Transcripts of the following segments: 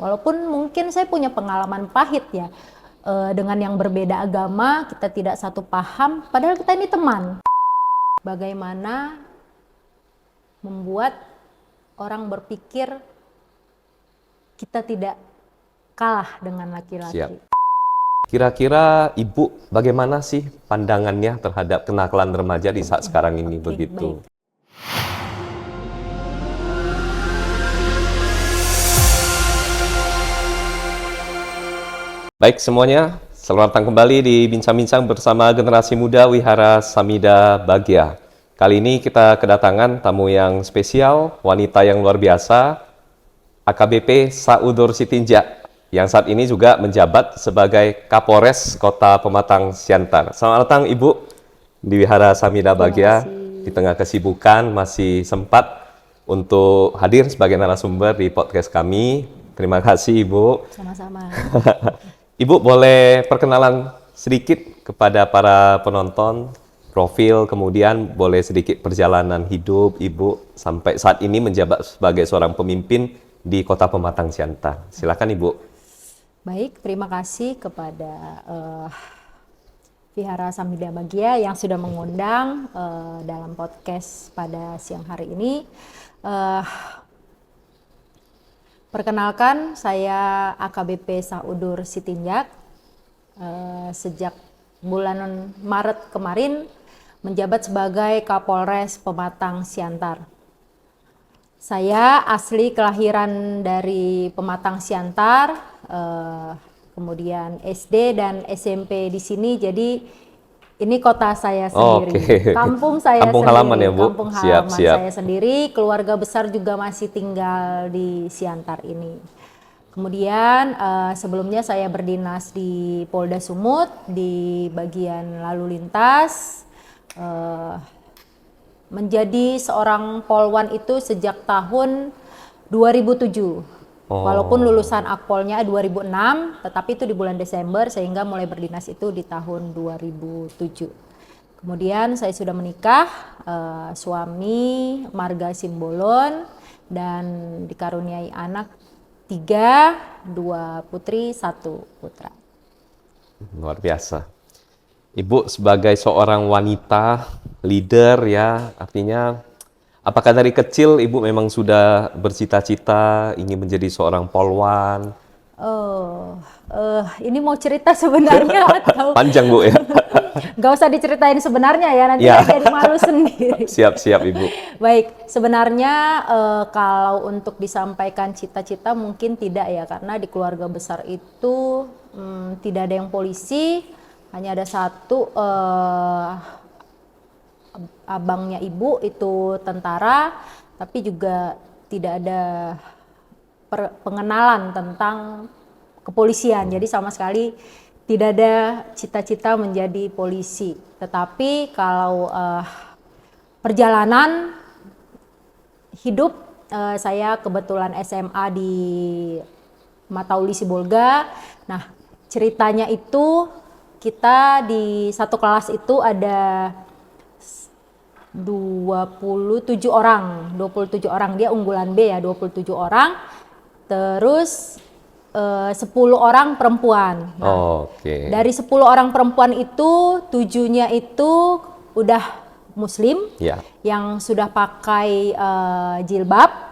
Walaupun mungkin saya punya pengalaman pahit ya, dengan yang berbeda agama, kita tidak satu paham, padahal kita ini teman. Bagaimana membuat orang berpikir kita tidak kalah dengan laki-laki. Siap. Kira-kira Ibu bagaimana sih pandangannya terhadap kenakalan remaja di saat sekarang ini begitu? Baik. Baik semuanya, selamat datang kembali di Bincang-Bincang bersama generasi muda Wihara Samida Bagya. Kali ini kita kedatangan tamu yang spesial, wanita yang luar biasa, AKBP Saudur Sitinjak, yang saat ini juga menjabat sebagai Kapolres Kota Pematang Siantar. Selamat datang Ibu di Wihara Samida Bagya. Di tengah kesibukan masih sempat untuk hadir sebagai narasumber di podcast kami. Terima kasih Ibu. Sama-sama. Ibu boleh perkenalan sedikit kepada para penonton, profil, kemudian boleh sedikit perjalanan hidup Ibu sampai saat ini menjabat sebagai seorang pemimpin di Kota Pematang Siantar. Silakan Ibu. Baik, terima kasih kepada Wihara Samida Bagya yang sudah mengundang dalam podcast pada siang hari ini. Perkenalkan, saya AKBP Saudur Sitinjak. Sejak bulan Maret kemarin menjabat sebagai Kapolres Pematang Siantar. Saya asli kelahiran dari Pematang Siantar, kemudian SD dan SMP di sini, jadi ini kota saya sendiri, kampung saya kampung sendiri, halaman ya Bu? Kampung Siap. halaman saya sendiri, keluarga besar juga masih tinggal di Siantar ini. Kemudian sebelumnya saya berdinas di Polda Sumut di bagian lalu lintas, menjadi seorang polwan itu sejak tahun 2007. Walaupun lulusan akpolnya 2006, tetapi itu di bulan Desember sehingga mulai berdinas itu di tahun 2007. Kemudian saya sudah menikah, suami Marga Simbolon, dan dikaruniai anak 3, 2 putri, 1 putra. Luar biasa. Ibu sebagai seorang wanita, leader ya, artinya apakah dari kecil Ibu memang sudah bercita-cita ingin menjadi seorang polwan? Ini mau cerita sebenarnya atau panjang Bu ya? Gak usah diceritain sebenarnya ya, nanti jadi malu sendiri. Siap Ibu. Baik, sebenarnya kalau untuk disampaikan cita-cita mungkin tidak ya, karena di keluarga besar itu tidak ada yang polisi, hanya ada satu abangnya ibu itu tentara, tapi juga tidak ada pengenalan tentang kepolisian. Jadi sama sekali tidak ada cita-cita menjadi polisi. Tetapi kalau perjalanan hidup, saya kebetulan SMA di Matauli Sibolga. Nah, ceritanya itu kita di satu kelas itu ada 27 orang, dia unggulan B ya, 27 orang, terus 10 orang perempuan. Nah, dari 10 orang perempuan itu 7-nya itu udah muslim, yang sudah pakai jilbab.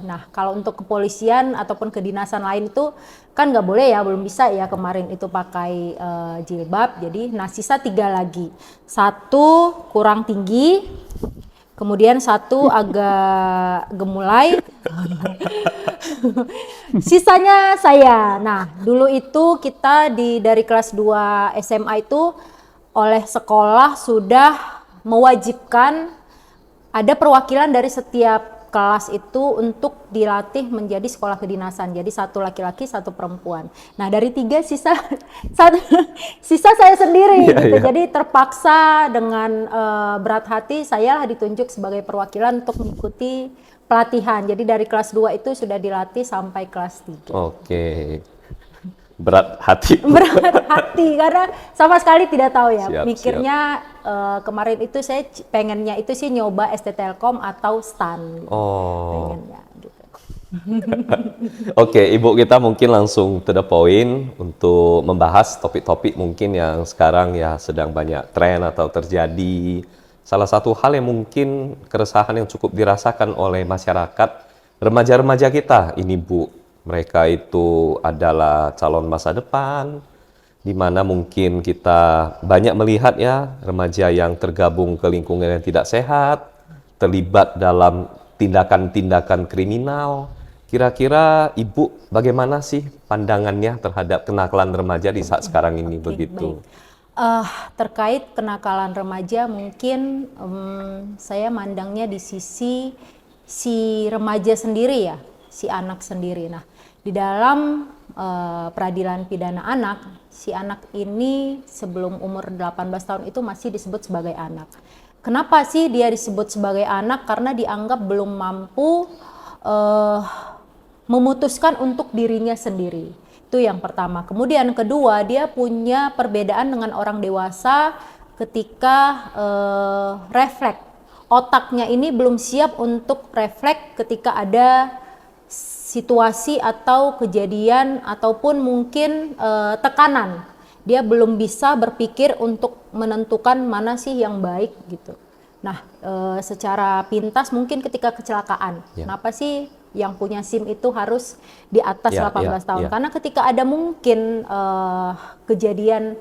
Nah, kalau untuk kepolisian ataupun kedinasan lain itu kan nggak boleh ya, belum bisa ya kemarin itu pakai jilbab. Jadi sisa 3 lagi, 1 kurang tinggi, kemudian 1 agak gemulai, sisanya saya. Nah, dulu itu kita dari kelas 2 SMA itu oleh sekolah sudah mewajibkan ada perwakilan dari setiap kelas itu untuk dilatih menjadi sekolah kedinasan. Jadi 1 laki-laki, 1 perempuan. Nah, dari 3 sisa saya sendiri gitu. Jadi terpaksa dengan berat hati saya ditunjuk sebagai perwakilan untuk mengikuti pelatihan. Jadi dari kelas 2 itu sudah dilatih sampai kelas 3. Berat hati. Berat hati karena sama sekali tidak tahu ya. Mikirnya kemarin itu saya pengennya itu sih nyoba ST Telkom atau STAN. Pengennya gitu. Oke, Ibu, kita mungkin langsung to the point untuk membahas topik-topik mungkin yang sekarang ya sedang banyak tren atau terjadi. Salah satu hal yang mungkin keresahan yang cukup dirasakan oleh masyarakat, remaja-remaja kita ini, Bu. Mereka itu adalah calon masa depan, di mana mungkin kita banyak melihat ya remaja yang tergabung ke lingkungan yang tidak sehat, terlibat dalam tindakan-tindakan kriminal. Kira-kira Ibu bagaimana sih pandangannya terhadap kenakalan remaja di saat sekarang ini begitu? Terkait kenakalan remaja mungkin saya mandangnya di sisi si remaja sendiri ya, si anak sendiri. Nah, di dalam peradilan pidana anak, si anak ini sebelum umur 18 tahun itu masih disebut sebagai anak. Kenapa sih dia disebut sebagai anak? Karena dianggap belum mampu memutuskan untuk dirinya sendiri. Itu yang pertama. Kemudian kedua, dia punya perbedaan dengan orang dewasa ketika refleks. Otaknya ini belum siap untuk refleks ketika ada situasi atau kejadian ataupun mungkin tekanan. Dia belum bisa berpikir untuk menentukan mana sih yang baik gitu. Nah, secara pintas mungkin ketika kecelakaan. Kenapa sih yang punya SIM itu harus di atas 18 tahun? Karena ketika ada mungkin kejadian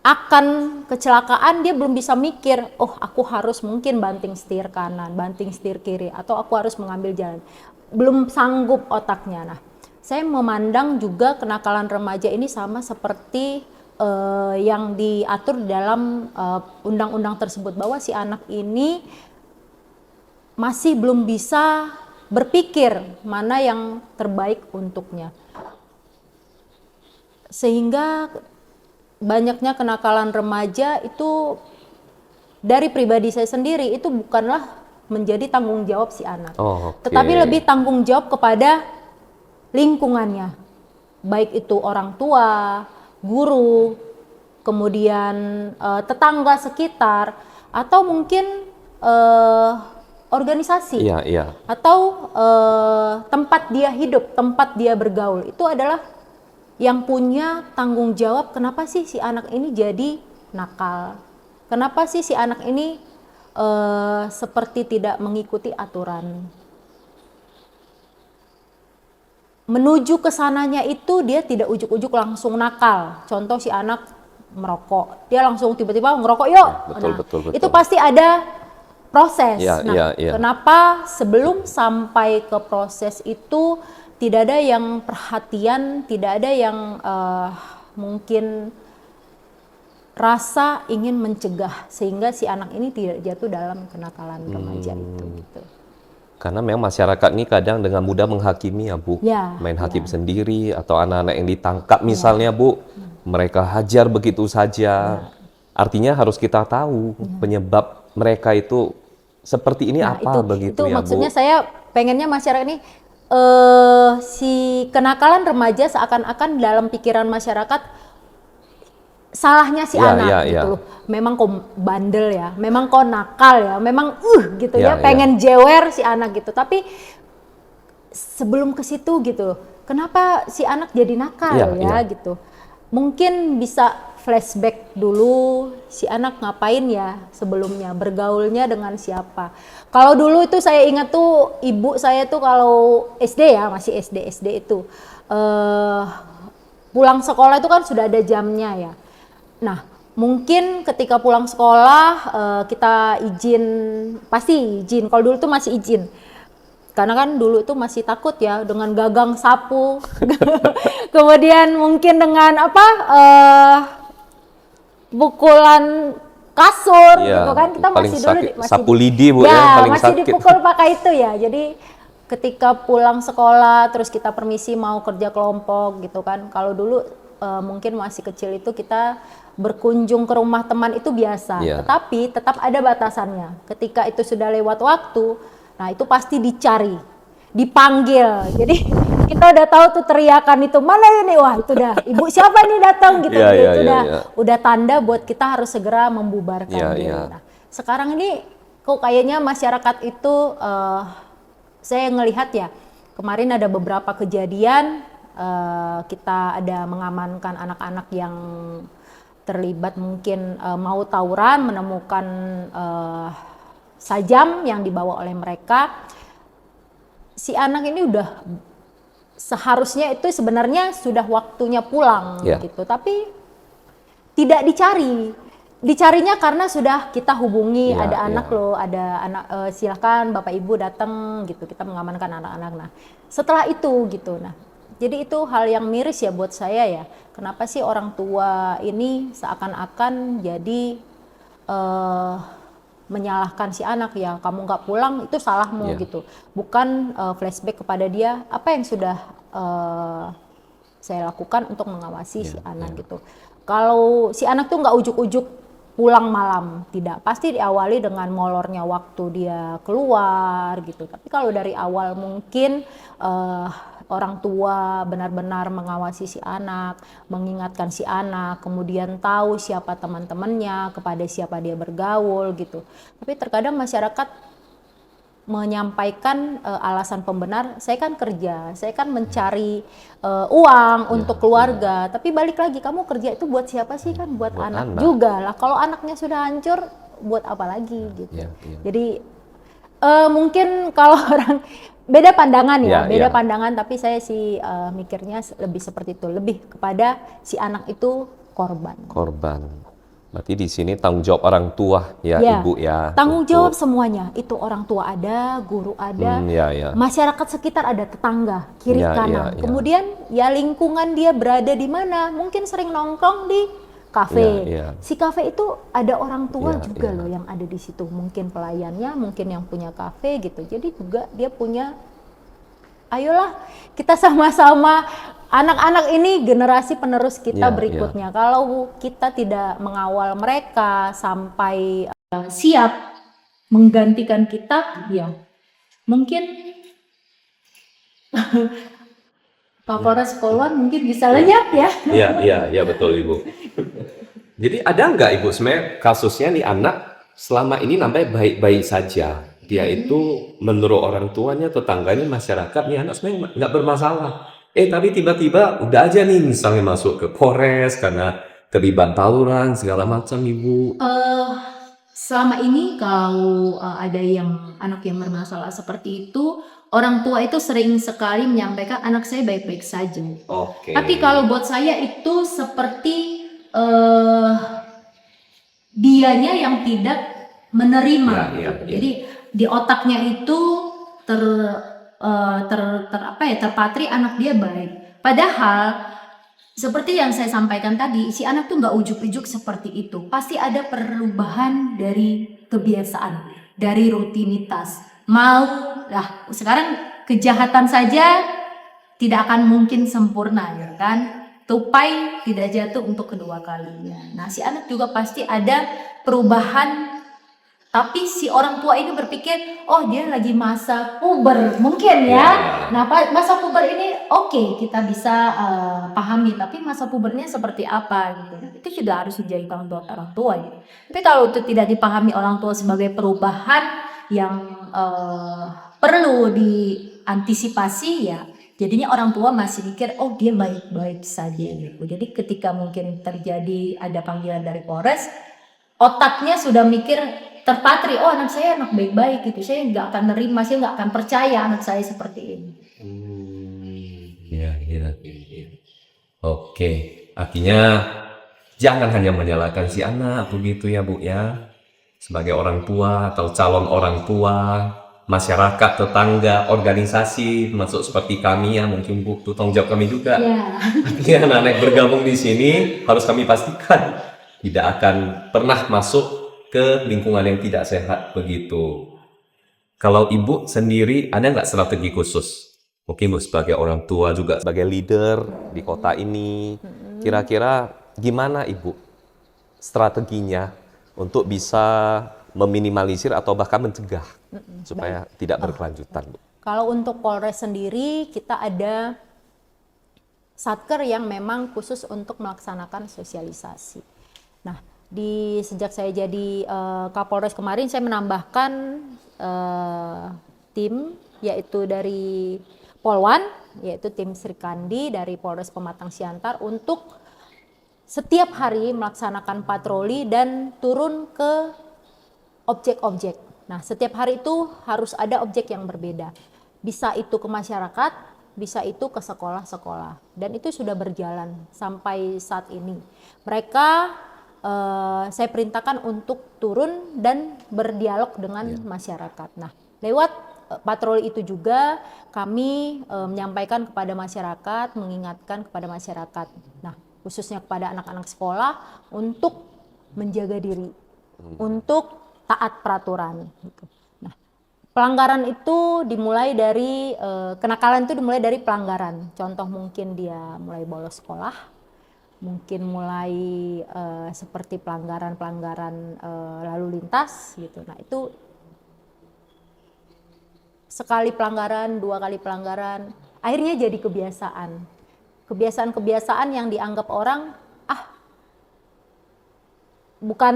akan kecelakaan, dia belum bisa mikir, oh aku harus mungkin banting setir kanan, banting setir kiri, atau aku harus mengambil jalan. Belum sanggup otaknya. Nah, saya memandang juga kenakalan remaja ini sama seperti yang diatur dalam undang-undang tersebut, bahwa si anak ini masih belum bisa berpikir mana yang terbaik untuknya. Sehingga banyaknya kenakalan remaja itu dari pribadi saya sendiri itu bukanlah menjadi tanggung jawab si anak. Tetapi lebih tanggung jawab kepada lingkungannya. Baik itu orang tua, guru, kemudian tetangga sekitar, atau mungkin organisasi, atau tempat dia hidup, tempat dia bergaul. Itu adalah yang punya tanggung jawab. Kenapa sih si anak ini jadi nakal? Kenapa sih si anak ini seperti tidak mengikuti aturan? Menuju ke sananya itu dia tidak ujuk-ujuk langsung nakal. Contoh si anak merokok, dia langsung tiba-tiba ngerokok yuk. Betul. Itu pasti ada proses. Kenapa sebelum sampai ke proses itu tidak ada yang perhatian, tidak ada yang mungkin rasa ingin mencegah sehingga si anak ini tidak jatuh dalam kenakalan remaja itu. Gitu. Karena memang masyarakat ini kadang dengan mudah menghakimi ya Bu, main hakim sendiri, atau anak-anak yang ditangkap misalnya Bu, mereka hajar begitu saja. Artinya harus kita tahu penyebab mereka itu seperti ini apa begitu itu ya Bu. Maksudnya saya pengennya masyarakat ini si kenakalan remaja seakan-akan dalam pikiran masyarakat salahnya si anak gitu loh. Memang kok bandel ya, memang kok nakal ya, memang gitu pengen jewer si anak gitu. Tapi sebelum ke situ gitu, kenapa si anak jadi nakal gitu. Mungkin bisa flashback dulu, si anak ngapain ya sebelumnya, bergaulnya dengan siapa. Kalau dulu itu saya ingat tuh ibu saya tuh kalau SD ya, masih SD itu pulang sekolah itu kan sudah ada jamnya ya. Nah, mungkin ketika pulang sekolah kita izin, pasti izin. Kalau dulu tuh masih izin. Karena kan dulu itu masih takut ya dengan gagang sapu. Kemudian mungkin dengan pukulan kasur gitu kan. Kita masih dulu sapu lidi Bu ya, paling masih sakit. Dipukul pakai itu ya. Jadi ketika pulang sekolah terus kita permisi mau kerja kelompok gitu kan. Kalau dulu mungkin masih kecil itu kita berkunjung ke rumah teman itu biasa, tetapi tetap ada batasannya. Ketika itu sudah lewat waktu, nah itu pasti dicari, dipanggil. Jadi kita udah tahu tuh teriakan itu, mana ini, wah itu dah ibu siapa nih datang gitu. Itu udah tanda buat kita harus segera membubarkan diri. Nah, sekarang ini kok kayaknya masyarakat itu saya ngelihat ya, kemarin ada beberapa kejadian kita ada mengamankan anak-anak yang terlibat mungkin mau tawuran, menemukan sajam yang dibawa oleh mereka. Si anak ini udah seharusnya itu sebenarnya sudah waktunya pulang gitu, tapi tidak dicari. Dicarinya karena sudah kita hubungi, ada anak loh, ada anak, silakan Bapak Ibu datang gitu, kita mengamankan anak-anak. Nah, setelah itu gitu. Nah, jadi itu hal yang miris ya buat saya ya. Kenapa sih orang tua ini seakan-akan jadi menyalahkan si anak, ya kamu nggak pulang itu salahmu gitu, bukan flashback kepada dia apa yang sudah saya lakukan untuk mengawasi si anak gitu. Kalau si anak tuh nggak ujuk-ujuk pulang malam, tidak, pasti diawali dengan molornya waktu dia keluar gitu. Tapi kalau dari awal mungkin orang tua benar-benar mengawasi si anak, mengingatkan si anak, kemudian tahu siapa teman-temannya, kepada siapa dia bergaul gitu. Tapi terkadang masyarakat menyampaikan alasan pembenar, saya kan kerja, saya kan mencari uang untuk keluarga. Tapi balik lagi, kamu kerja itu buat siapa sih? Kan buat anak juga lah. Kalau anaknya sudah hancur, buat apa lagi gitu. Jadi mungkin kalau orang beda pandangan ya, beda pandangan, tapi saya sih mikirnya lebih seperti itu, lebih kepada si anak itu korban. Korban. Berarti di sini tanggung jawab orang tua ya, Ibu ya. Tanggung jawab semuanya, itu orang tua ada, guru ada, masyarakat sekitar ada, tetangga, kiri kanan. Kemudian ya lingkungan dia berada di mana, mungkin sering nongkrong di kafe. Si kafe itu ada orang tua juga loh yang ada di situ. Mungkin pelayannya, mungkin yang punya kafe gitu. Jadi juga dia punya, ayolah kita sama-sama, anak-anak ini generasi penerus kita berikutnya. Kalau kita tidak mengawal mereka sampai siap menggantikan kita, ya mungkin Pak Polres Poluan mungkin bisa lenyap ya. Iya betul Ibu. Jadi ada nggak Ibu sebenarnya kasusnya nih anak selama ini nampaknya baik-baik saja. Dia itu menurut orang tuanya, tetangganya, masyarakat, nih anak sebenarnya nggak bermasalah. Tapi tiba-tiba udah aja nih misalnya masuk ke Polres karena terlibat tawuran segala macam Ibu. Selama ini kalau ada yang anak yang bermasalah seperti itu, orang tua itu sering sekali menyampaikan anak saya baik-baik saja. Tapi kalau buat saya itu seperti dianya yang tidak menerima. Jadi di otaknya itu terpatri anak dia baik. Padahal seperti yang saya sampaikan tadi, si anak tuh nggak ujuk-ujuk seperti itu. Pasti ada perubahan dari kebiasaan, dari rutinitas. Sekarang kejahatan saja tidak akan mungkin sempurna, ya kan? Tupai tidak jatuh untuk kedua kalinya. Nah, si anak juga pasti ada perubahan. Tapi si orang tua ini berpikir, oh dia lagi masa puber mungkin ya. Nah masa puber ini oke, kita bisa pahami, tapi masa pubernya seperti apa gitu. Itu sudah harus menjadi tanggung jawab orang tua ya. Tapi kalau itu tidak dipahami orang tua sebagai perubahan yang perlu diantisipasi ya, jadinya orang tua masih mikir, oh dia baik-baik saja gitu. Jadi ketika mungkin terjadi ada panggilan dari Polres, otaknya sudah mikir, terpatri, oh anak saya anak baik-baik gitu, saya nggak akan nerima, saya nggak akan percaya anak saya seperti ini. Oke, akhirnya jangan hanya menyalahkan si anak begitu ya Bu ya. Sebagai orang tua atau calon orang tua, masyarakat, tetangga, organisasi, termasuk seperti kami ya, mungkin Bu, itu tanggung jawab kami juga. Akhirnya anak-anak bergabung di sini harus kami pastikan tidak akan pernah masuk ke lingkungan yang tidak sehat begitu. Kalau Ibu sendiri ada nggak strategi khusus? Mungkin Bu sebagai orang tua juga sebagai leader di kota ini, kira-kira gimana Ibu strateginya untuk bisa meminimalisir atau bahkan mencegah supaya tidak berkelanjutan, Bu? Kalau untuk Polres sendiri, kita ada satker yang memang khusus untuk melaksanakan sosialisasi. Nah, sejak saya jadi Kapolres kemarin, saya menambahkan tim yaitu dari Polwan, yaitu tim Sri Kandi dari Polres Pematang Siantar untuk setiap hari melaksanakan patroli dan turun ke objek-objek. Nah, setiap hari itu harus ada objek yang berbeda. Bisa itu ke masyarakat, bisa itu ke sekolah-sekolah. Dan itu sudah berjalan sampai saat ini. Mereka saya perintahkan untuk turun dan berdialog dengan masyarakat. Nah, lewat patroli itu juga kami menyampaikan kepada masyarakat, mengingatkan kepada masyarakat. Nah, khususnya kepada anak-anak sekolah untuk menjaga diri, untuk taat peraturan. Nah, pelanggaran itu dimulai dari kenakalan itu dimulai dari pelanggaran. Contoh mungkin dia mulai bolos sekolah, mungkin mulai seperti pelanggaran lalu lintas gitu. Nah, itu sekali pelanggaran, 2 kali pelanggaran, akhirnya jadi kebiasaan. Kebiasaan-kebiasaan yang dianggap orang bukan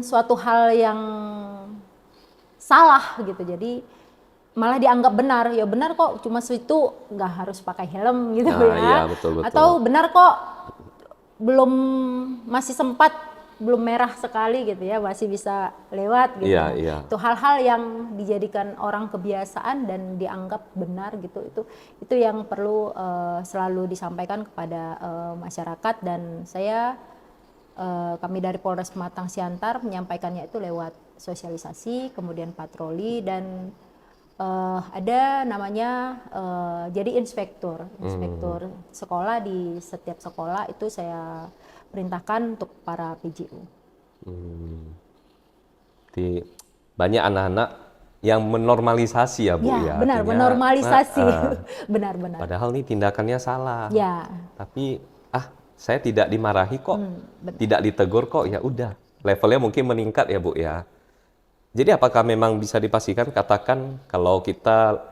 suatu hal yang salah gitu, jadi malah dianggap benar. Ya benar kok, cuma situ nggak harus pakai helm gitu Iya, betul. Atau benar kok masih sempat, belum merah sekali gitu ya, masih bisa lewat gitu. Iya. Itu hal-hal yang dijadikan orang kebiasaan dan dianggap benar gitu. Itu yang perlu selalu disampaikan kepada masyarakat, dan kami dari Polres Pematang Siantar menyampaikannya itu lewat sosialisasi, kemudian patroli, dan ada namanya jadi inspektur sekolah. Di setiap sekolah itu saya perintahkan untuk para PJU. Jadi banyak anak-anak yang menormalisasi ya Bu ya. Benar, artinya, menormalisasi. Benar. Padahal nih tindakannya salah. Ya. Tapi saya tidak dimarahi kok, tidak ditegur kok, ya udah. Levelnya mungkin meningkat ya Bu ya. Jadi apakah memang bisa dipastikan, katakan kalau kita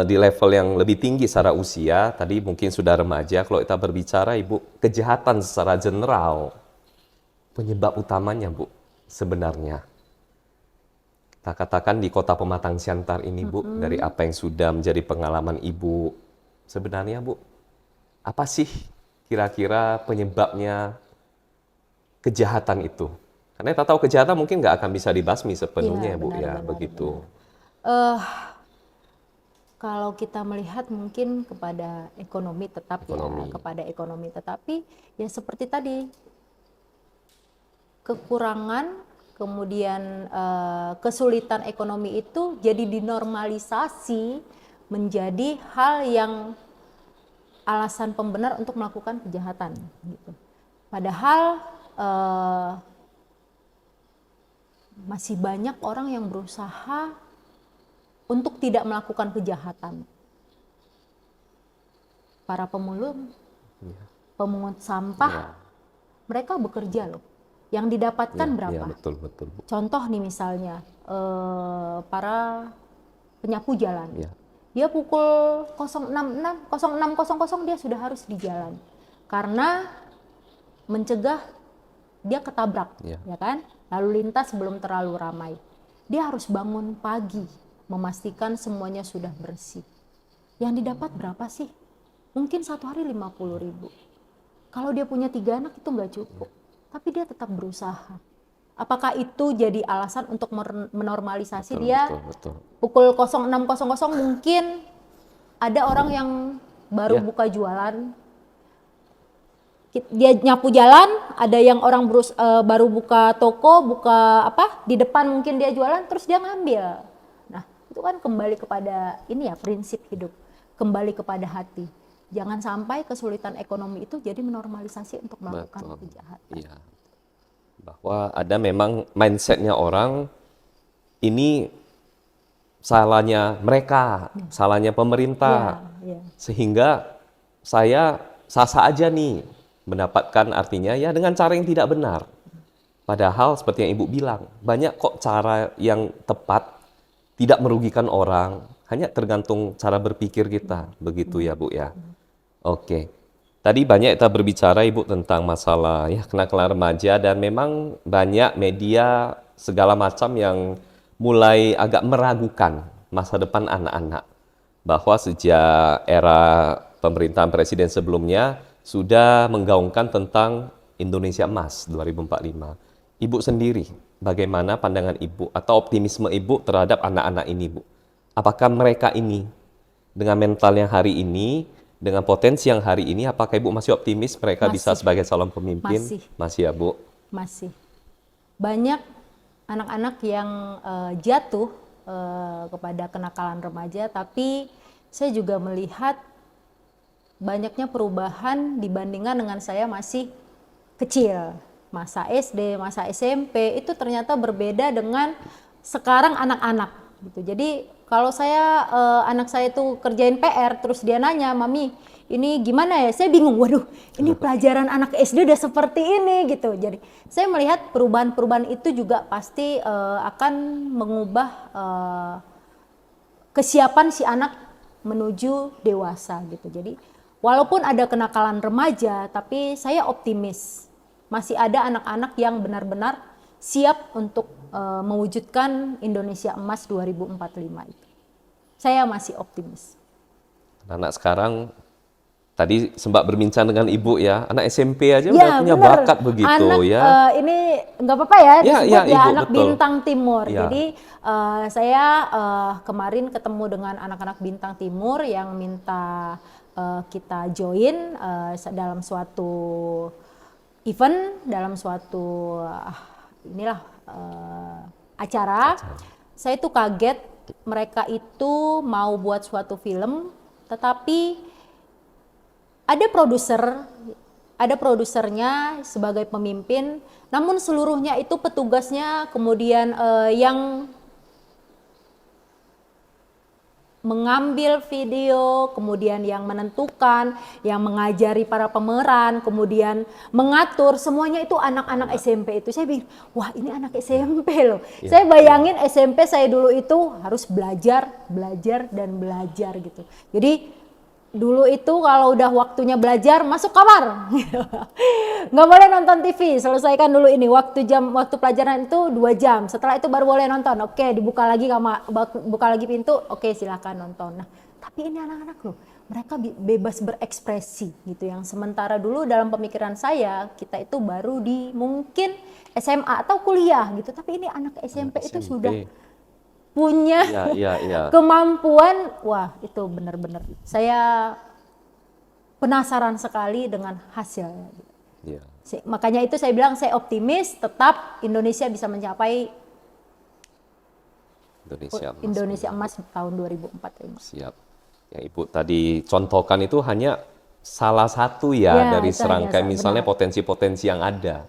di level yang lebih tinggi secara usia, tadi mungkin sudah remaja, kalau kita berbicara Ibu, kejahatan secara general, penyebab utamanya Bu sebenarnya. Kita katakan di Kota Pematang Siantar ini Bu, dari apa yang sudah menjadi pengalaman Ibu, sebenarnya Bu, apa sih kira-kira penyebabnya kejahatan itu? Karena kita tahu kejahatan mungkin nggak akan bisa dibasmi sepenuhnya ya Bu ya, begitu. Kalau kita melihat mungkin kepada ekonomi tetap ya, kepada ekonomi, tetapi ya seperti tadi, kekurangan, kemudian kesulitan ekonomi itu jadi dinormalisasi menjadi hal yang alasan pembenar untuk melakukan kejahatan gitu. Padahal masih banyak orang yang berusaha untuk tidak melakukan kejahatan. Para pemulung, pemungut sampah, mereka bekerja loh. Yang didapatkan berapa? Ya, betul, Bu. Contoh nih misalnya, para penyapu jalan. Dia pukul 06.00 dia sudah harus di jalan. Karena mencegah dia ketabrak, ya kan? Lalu lintas sebelum terlalu ramai. Dia harus bangun pagi, memastikan semuanya sudah bersih. Yang didapat berapa sih? Mungkin satu hari 50.000. Kalau dia punya 3 anak itu nggak cukup. Tapi dia tetap berusaha. Apakah itu jadi alasan untuk menormalisasi dia? Betul. Pukul 06.00 mungkin ada orang yang baru buka jualan. Dia nyapu jalan, ada yang orang baru buka toko, di depan mungkin dia jualan, terus dia ngambil. Nah, itu kan kembali kepada prinsip hidup, kembali kepada hati. Jangan sampai kesulitan ekonomi itu jadi menormalisasi untuk melakukan kejahatan. Iya. Bahwa ada memang mindsetnya orang, ini salahnya mereka, salahnya pemerintah, sehingga saya sah-sah aja nih mendapatkan, artinya ya dengan cara yang tidak benar. Padahal seperti yang Ibu bilang, banyak kok cara yang tepat, tidak merugikan orang, hanya tergantung cara berpikir kita, begitu ya Bu ya. Oke. Tadi banyak kita berbicara Ibu tentang masalah kenakalan remaja, dan memang banyak media segala macam yang mulai agak meragukan masa depan anak-anak. bahwa sejak era pemerintahan presiden sebelumnya sudah menggaungkan tentang Indonesia Emas 2045. Ibu sendiri, bagaimana pandangan Ibu atau optimisme Ibu terhadap anak-anak ini, Bu? Apakah mereka ini dengan mental yang hari ini, dengan potensi yang hari ini, apakah Ibu masih optimis mereka bisa sebagai calon pemimpin? Masih ya, Bu? Masih. Banyak anak-anak yang jatuh kepada kenakalan remaja, tapi saya juga melihat banyaknya perubahan dibandingkan dengan saya masih kecil. Masa SD, masa SMP itu ternyata berbeda dengan sekarang anak-anak gitu. Jadi kalau saya anak saya itu kerjain PR terus dia nanya, "Mami, ini gimana ya?" Saya bingung. Waduh, ini pelajaran anak SD udah seperti ini gitu. Jadi saya melihat perubahan-perubahan itu juga pasti akan mengubah kesiapan si anak menuju dewasa gitu. Jadi walaupun ada kenakalan remaja, tapi saya optimis. Masih ada anak-anak yang benar-benar siap untuk mewujudkan Indonesia Emas 2045 itu. Saya masih optimis. Anak sekarang, tadi sempat berbincang dengan Ibu ya, anak SMP aja udah punya bakat begitu anak, ya. Ini nggak apa-apa ya disebut Ibu, anak betul. Bintang Timur. Ya. Jadi saya kemarin ketemu dengan anak-anak Bintang Timur yang minta kita join dalam suatu event, dalam suatu acara. Saya tuh kaget, mereka itu mau buat suatu film, tetapi ada produsernya sebagai pemimpin, namun seluruhnya itu petugasnya kemudian yang mengambil video, kemudian yang menentukan, yang mengajari para pemeran, kemudian mengatur, semuanya itu anak-anak SMP itu. Saya bilang, wah ini anak SMP loh. Saya bayangin SMP saya dulu itu harus belajar gitu. Jadi dulu itu kalau udah waktunya belajar masuk kamar, nggak boleh nonton TV, selesaikan dulu ini waktu pelajaran itu 2 jam, setelah itu baru boleh nonton. Oke, dibuka lagi buka lagi pintu, oke silakan nonton. Nah tapi ini anak-anak loh, mereka bebas berekspresi gitu, yang sementara dulu dalam pemikiran saya kita itu baru di mungkin SMA atau kuliah gitu, tapi ini anak SMP itu sudah punya kemampuan. Wah itu benar-benar saya penasaran sekali dengan hasilnya. Makanya itu saya bilang saya optimis tetap Indonesia bisa mencapai Indonesia Emas tahun 2045. Siap. Yang Ibu tadi contohkan itu hanya salah satu dari serangkaian misalnya potensi-potensi yang ada.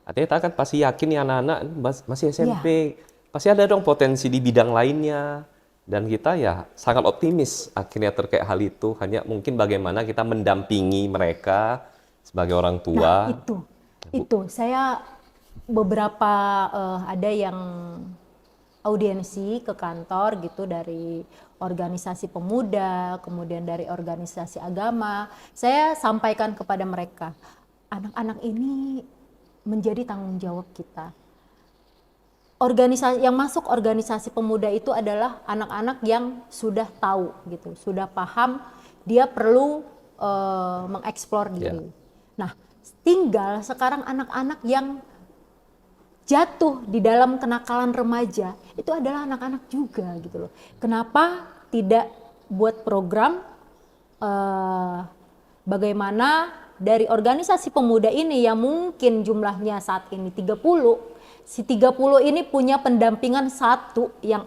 Artinya kita kan pasti yakin nih anak-anak masih SMP. Pasti ada dong potensi di bidang lainnya, dan kita ya sangat optimis akhirnya terkait hal itu. Hanya mungkin bagaimana kita mendampingi mereka sebagai orang tua. Nah itu saya beberapa ada yang audiensi ke kantor gitu dari organisasi pemuda, kemudian dari organisasi agama. Saya sampaikan kepada mereka, anak-anak ini menjadi tanggung jawab kita. Organisasi yang masuk organisasi pemuda itu adalah anak-anak yang sudah tahu gitu, sudah paham dia perlu mengeksplor diri. Nah, tinggal sekarang anak-anak yang jatuh di dalam kenakalan remaja itu adalah anak-anak juga gitu loh. Kenapa tidak buat program bagaimana dari organisasi pemuda ini yang mungkin jumlahnya saat ini 30, si 30 ini punya pendampingan satu yang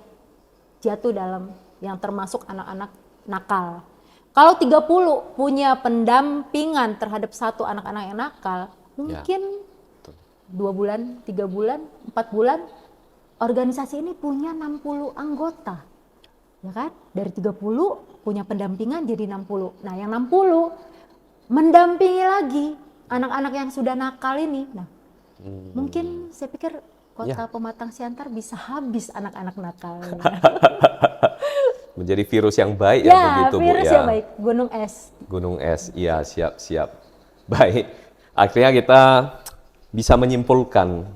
jatuh dalam, yang termasuk anak-anak nakal. Kalau 30 punya pendampingan terhadap satu anak-anak yang nakal, mungkin 2 bulan, 3 bulan, 4 bulan, organisasi ini punya 60 anggota. Ya kan? Dari 30 punya pendampingan jadi 60. Nah yang 60 mendampingi lagi anak-anak yang sudah nakal ini. Nah, mungkin saya pikir Kota Pematang Siantar bisa habis anak-anak nakal. Menjadi virus yang baik begitu Bu ya. Virus yang baik, gunung es. Gunung es, iya siap. Baik, akhirnya kita bisa menyimpulkan,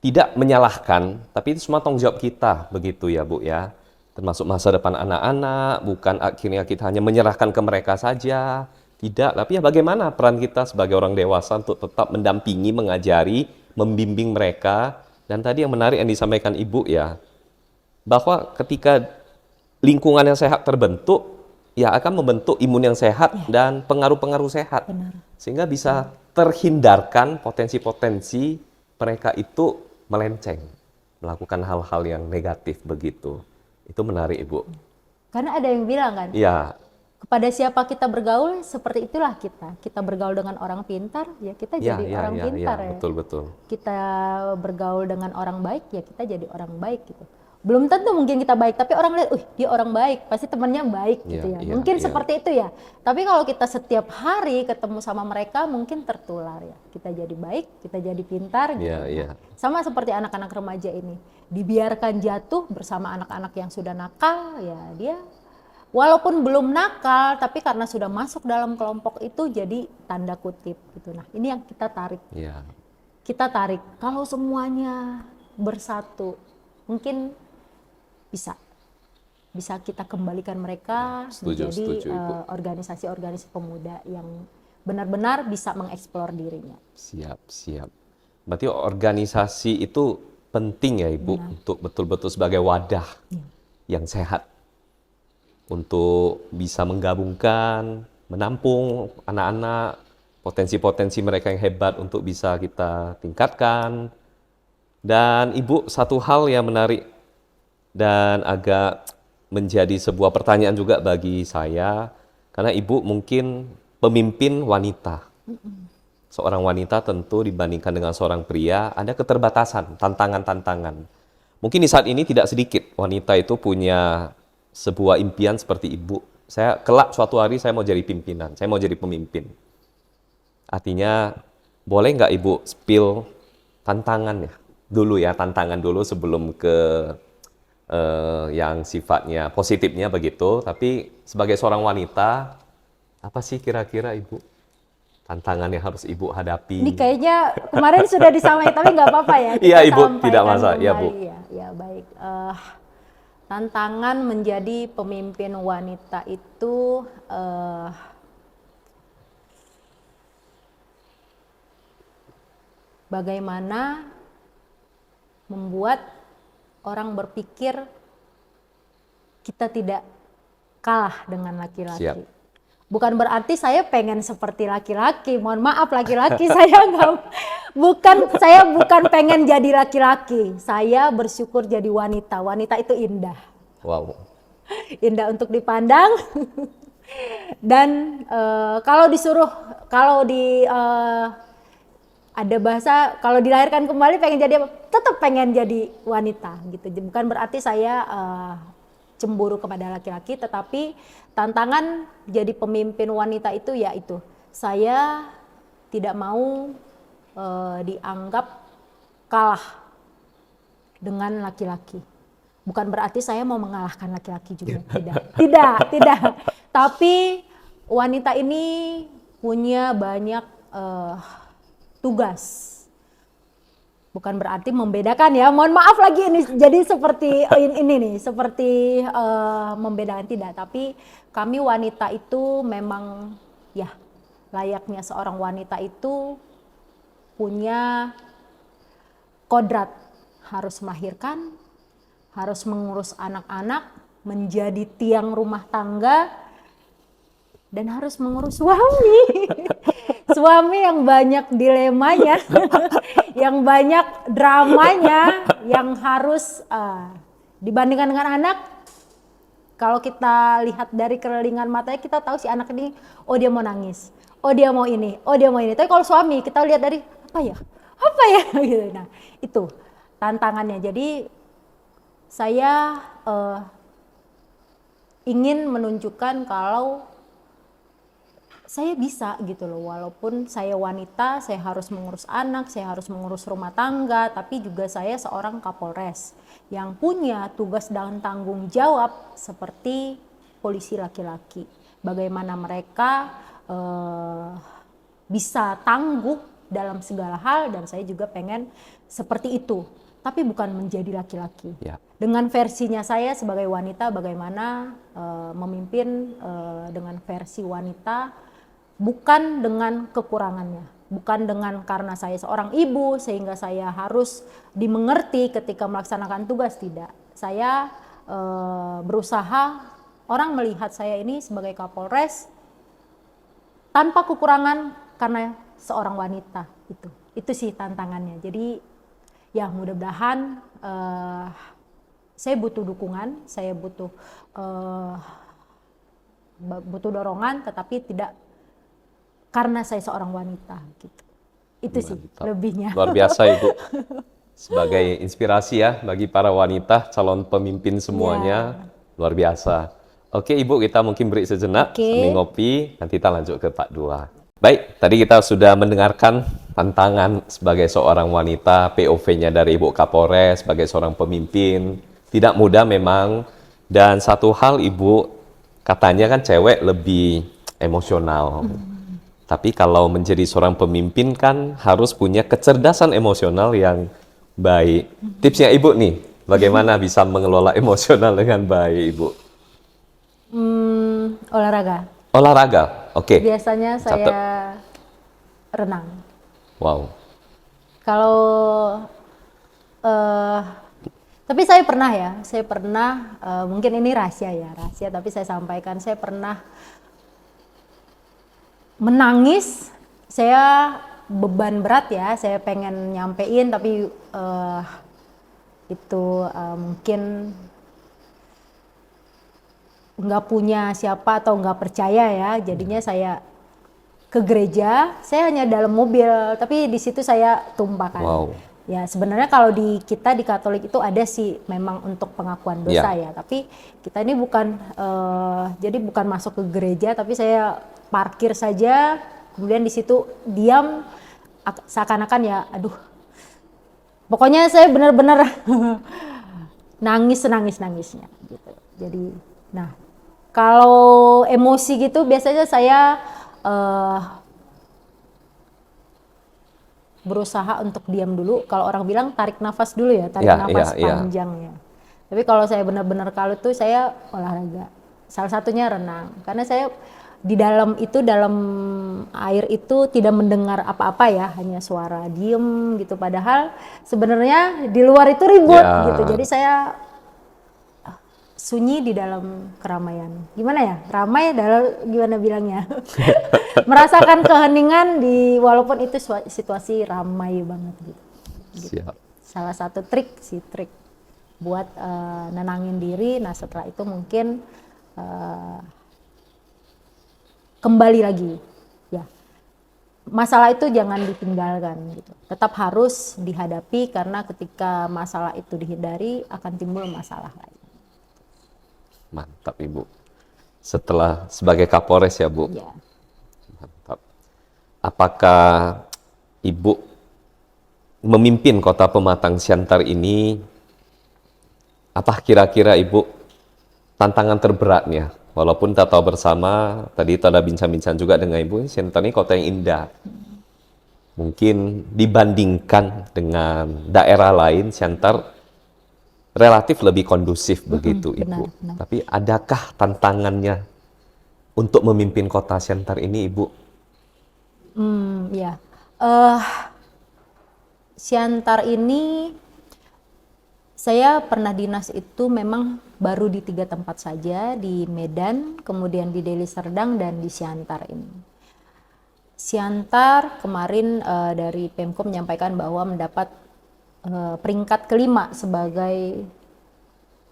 tidak menyalahkan, tapi itu semua tanggung jawab kita begitu ya Bu ya. termasuk masa depan anak-anak, bukan akhirnya kita hanya menyerahkan ke mereka saja. Tidak, tapi ya bagaimana peran kita sebagai orang dewasa untuk tetap mendampingi, mengajari, membimbing mereka. Dan tadi yang menarik yang disampaikan Ibu ya, bahwa ketika lingkungan yang sehat terbentuk, ya akan membentuk imun yang sehat dan pengaruh-pengaruh sehat. Benar. Sehingga bisa terhindarkan potensi-potensi mereka itu melenceng, melakukan hal-hal yang negatif begitu. Itu menarik, Ibu. Karena ada yang bilang kan, Iya, kepada siapa kita bergaul, seperti itulah kita. Kita bergaul dengan orang pintar, ya kita jadi orang pintar ya. betul. Kita bergaul dengan orang baik, ya kita jadi orang baik gitu. Belum tentu mungkin kita baik, tapi orang lihat, dia orang baik, pasti temannya baik gitu ya. Mungkin seperti itu ya. Tapi kalau kita setiap hari ketemu sama mereka, mungkin tertular ya. Kita jadi baik, kita jadi pintar gitu. Sama seperti anak-anak remaja ini. Dibiarkan jatuh bersama anak-anak yang sudah nakal, ya dia walaupun belum nakal, tapi karena sudah masuk dalam kelompok itu jadi tanda kutip gitu. Nah, ini yang kita tarik. Kita tarik. Kalau semuanya bersatu, mungkin bisa kita kembalikan mereka menjadi organisasi-organisasi pemuda yang benar-benar bisa mengeksplor dirinya. Siap. Berarti organisasi itu penting ya Ibu, untuk betul-betul sebagai wadah yang sehat untuk bisa menggabungkan, menampung anak-anak, potensi-potensi mereka yang hebat untuk bisa kita tingkatkan. Dan Ibu, satu hal yang menarik dan agak menjadi sebuah pertanyaan juga bagi saya, karena Ibu mungkin pemimpin wanita. Seorang wanita tentu dibandingkan dengan seorang pria ada keterbatasan, tantangan-tantangan. Mungkin di saat ini tidak sedikit wanita itu punya sebuah impian seperti Ibu. Saya kelak suatu hari saya mau jadi pimpinan, saya mau jadi pemimpin. Artinya boleh nggak Ibu spill tantangannya dulu ya, tantangan dulu sebelum ke yang sifatnya positifnya begitu. Tapi sebagai seorang wanita, apa sih kira-kira Ibu tantangan yang harus Ibu hadapi? Ini kayaknya kemarin sudah disampaikan, tapi nggak apa-apa ya. Iya Ibu, tidak masalah. Iya Bu. Ya baik. Tantangan menjadi pemimpin wanita itu bagaimana membuat orang berpikir kita tidak kalah dengan laki-laki. Bukan berarti saya pengen seperti laki-laki. Mohon maaf laki-laki, saya bukan pengen jadi laki-laki. Saya bersyukur jadi wanita. Wanita itu indah. Wow. Indah untuk dipandang. Dan ada bahasa kalau dilahirkan kembali pengen jadi apa? Tetap pengen jadi wanita gitu. Bukan berarti saya cemburu kepada laki-laki, tetapi tantangan jadi pemimpin wanita itu yaitu saya tidak mau dianggap kalah dengan laki-laki. Bukan berarti saya mau mengalahkan laki-laki juga, tidak. Tapi wanita ini punya banyak tugas. Bukan berarti membedakan ya. Mohon maaf lagi ini jadi seperti seperti membedakan, tidak. Tapi kami wanita itu memang ya layaknya seorang wanita itu punya kodrat harus melahirkan, harus mengurus anak-anak, menjadi tiang rumah tangga, dan harus mengurus suami. Suami yang banyak dilemanya, yang banyak dramanya, yang harus dibandingkan dengan anak. Kalau kita lihat dari kelilingan matanya, kita tahu si anak ini, oh dia mau nangis, oh dia mau ini, oh dia mau ini. Tapi kalau suami, kita lihat dari apa ya, gitu. Nah itu tantangannya. Jadi saya ingin menunjukkan kalau saya bisa gitu loh, walaupun saya wanita, saya harus mengurus anak, saya harus mengurus rumah tangga, tapi juga saya seorang Kapolres yang punya tugas dan tanggung jawab seperti polisi laki-laki. Bagaimana mereka bisa tangguh dalam segala hal, dan saya juga pengen seperti itu. tapi bukan menjadi laki-laki. Ya. Dengan versinya saya sebagai wanita, bagaimana memimpin dengan versi wanita, bukan dengan kekurangannya, bukan dengan karena saya seorang ibu sehingga saya harus dimengerti ketika melaksanakan tugas, tidak. Saya berusaha orang melihat saya ini sebagai Kapolres tanpa kekurangan karena seorang wanita. Itu sih tantangannya. Jadi ya mudah-mudahan saya butuh dukungan, saya butuh dorongan, tetapi tidak karena saya seorang wanita gitu. Itu sih lebihnya. Luar biasa Ibu. Sebagai inspirasi ya bagi para wanita calon pemimpin semuanya, luar biasa. Oke Ibu, kita mungkin break sejenak sambil ngopi, nanti kita lanjut ke Pak Dua. Baik, tadi kita sudah mendengarkan tantangan sebagai seorang wanita, POV-nya dari Ibu Kapolres sebagai seorang pemimpin. Tidak mudah memang, dan satu hal Ibu, katanya kan cewek lebih emosional. Tapi kalau menjadi seorang pemimpin kan harus punya kecerdasan emosional yang baik. Tipsnya Ibu nih, bagaimana bisa mengelola emosional dengan baik Ibu? Olahraga. Olahraga, oke. Biasanya saya renang. Wow. Kalau tapi saya pernah mungkin ini rahasia, tapi saya sampaikan, saya pernah menangis. Saya beban berat ya, saya pengen nyampein tapi itu mungkin nggak punya siapa atau nggak percaya ya, jadinya saya ke gereja, saya hanya dalam mobil, tapi di situ saya tumpahkan. Wow. Ya sebenarnya kalau di kita di Katolik itu ada sih memang untuk pengakuan dosa ya, tapi kita ini bukan jadi bukan masuk ke gereja, tapi saya parkir saja, kemudian di situ diam, seakan-akan ya, aduh, pokoknya saya benar-benar nangisnya gitu. Jadi, nah kalau emosi gitu biasanya saya berusaha untuk diam dulu. Kalau orang bilang tarik nafas dulu ya, nafas panjang ya. Tapi kalau saya benar-benar kalut tuh saya olahraga. Salah satunya renang. Karena saya di dalam air itu tidak mendengar apa-apa ya, hanya suara diem gitu. Padahal sebenarnya di luar itu ribut gitu. Jadi saya sunyi di dalam keramaian. Gimana ya? Ramai dalam gimana bilangnya? Merasakan keheningan walaupun itu situasi ramai banget gitu. Siap. Salah satu trik buat nenangin diri. Nah, setelah itu mungkin kembali lagi. Ya. Masalah itu jangan ditinggalkan gitu. Tetap harus dihadapi karena ketika masalah itu dihindari akan timbul masalah lain. Mantap Ibu. Setelah sebagai Kapolres ya Bu? Ya. Mantap. Apakah Ibu memimpin Kota Pematang Siantar ini, apa kira-kira Ibu tantangan terberatnya? Walaupun kita tahu bersama, tadi kita ada bincang-bincang juga dengan Ibu, Siantar ini kota yang indah. Mungkin dibandingkan dengan daerah lain, Siantar relatif lebih kondusif begitu Ibu. Benar. Tapi adakah tantangannya untuk memimpin kota Siantar ini Ibu? Ya. Siantar ini saya pernah dinas itu memang baru di 3 tempat saja, di Medan, kemudian di Deli Serdang dan di Siantar ini. Siantar kemarin dari Pemko menyampaikan bahwa mendapat peringkat kelima sebagai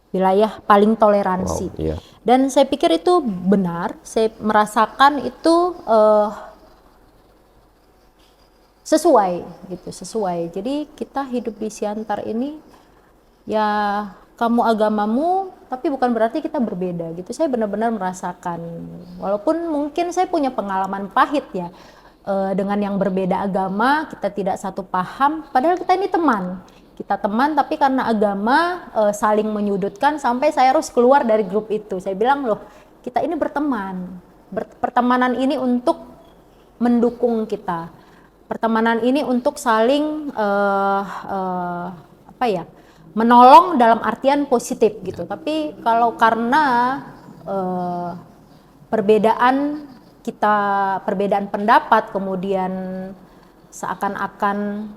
wilayah paling toleransi. Wow, iya. Dan saya pikir itu benar, saya merasakan itu sesuai. Jadi kita hidup di Siantar ini ya kamu agamamu, tapi bukan berarti kita berbeda gitu. Saya benar-benar merasakan, walaupun mungkin saya punya pengalaman pahit ya, dengan yang berbeda agama, kita tidak satu paham, padahal kita ini teman. Kita teman, tapi karena agama saling menyudutkan sampai saya harus keluar dari grup itu. Saya bilang, loh, kita ini berteman. Pertemanan ini untuk mendukung kita. Pertemanan ini untuk saling menolong dalam artian positif gitu. Tapi kalau karena perbedaan pendapat, kemudian seakan-akan